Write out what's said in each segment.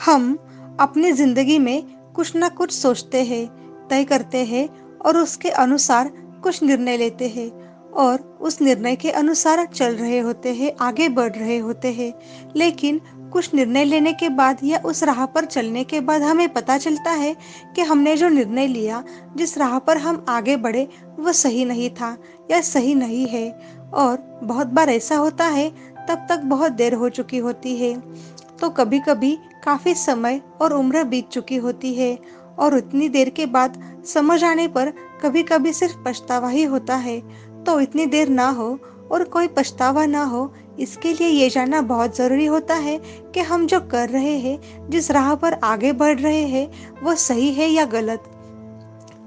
हम अपनी जिंदगी में कुछ ना कुछ सोचते हैं, तय करते हैं और उसके अनुसार कुछ निर्णय लेते हैं और उस निर्णय के अनुसार चल रहे होते हैं, आगे बढ़ रहे होते हैं। लेकिन कुछ निर्णय लेने के बाद या उस राह पर चलने के बाद हमें पता चलता है कि हमने जो निर्णय लिया, जिस राह पर हम आगे बढ़े, वो सही नहीं था या सही नहीं है। और बहुत बार ऐसा होता है, तब तक बहुत देर हो चुकी होती है। तो कभी-कभी काफ़ी समय और उम्र बीत चुकी होती है और उतनी देर के बाद समझ आने पर कभी-कभी सिर्फ पछतावा ही होता है। तो इतनी देर ना हो और कोई पछतावा ना हो, इसके लिए ये जानना बहुत ज़रूरी होता है कि हम जो कर रहे हैं, जिस राह पर आगे बढ़ रहे हैं, वो सही है या गलत।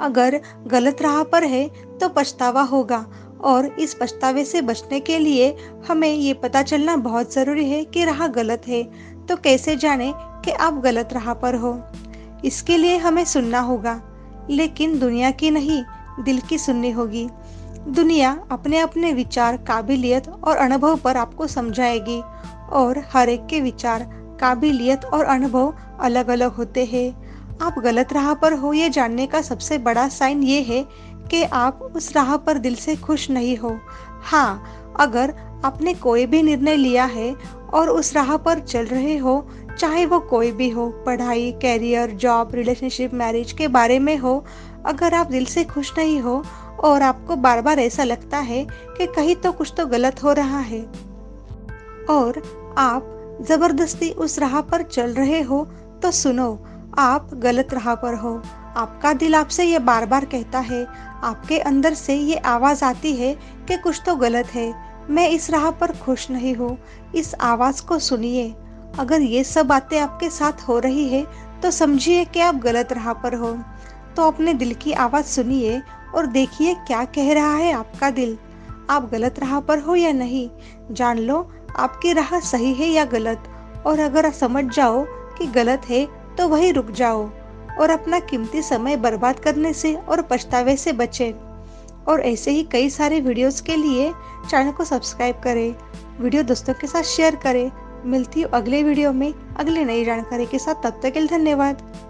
अगर गलत राह पर है तो पछतावा होगा और इस पछतावे से बचने के लिए हमें ये पता चलना बहुत ज़रूरी है कि राह गलत है। तो कैसे जाने कि आप गलत राह पर हो? इसके लिए हमें सुनना होगा, लेकिन दुनिया की नहीं, दिल की सुननी होगी। दुनिया अपने अपने विचार, काबिलियत और अनुभव पर आपको समझाएगी और हर एक के विचार, काबिलियत और अनुभव अलग-अलग होते हैं। आप गलत राह पर हो ये जानने का सबसे बड़ा साइन ये है कि आप उस राह पर दिल से खुश नहीं हो। हाँ, अगर आपने कोई भी निर्णय लिया है और उस राह पर चल रहे हो, चाहे वो कोई भी हो, पढ़ाई, करियर, जॉब, रिलेशनशिप, मैरिज के बारे में हो, अगर आप दिल से खुश नहीं हो और आपको बार-बार ऐसा लगता है कि कहीं तो कुछ तो गलत हो रहा है और आप ज़बरदस्ती उस राह पर चल रहे हो, तो सुनो, आप गलत राह पर हो। आपका दिल आपसे ये बार-बार कहता है, आपके अंदर से ये आवाज़ आती है कि कुछ तो गलत है, मैं इस राह पर खुश नहीं हूँ। इस आवाज़ को सुनिए। अगर ये सब बातें आपके साथ हो रही है, तो समझिए कि आप गलत राह पर हो। तो अपने दिल की आवाज़ सुनिए और देखिए क्या कह रहा है आपका दिल। आप गलत राह पर हो या नहीं? जान लो आपकी राह सही है या गलत। और अगर समझ जाओ कि गलत है, तो वहीं रुक जाओ और अपना कीमती समय बर्बाद करने से और पछतावे से बचें। और ऐसे ही कई सारे वीडियोस के लिए चैनल को सब्सक्राइब करें, वीडियो दोस्तों के साथ शेयर करें। मिलती हूँ अगले वीडियो में अगली नई जानकारी के साथ, तब तक के लिए धन्यवाद।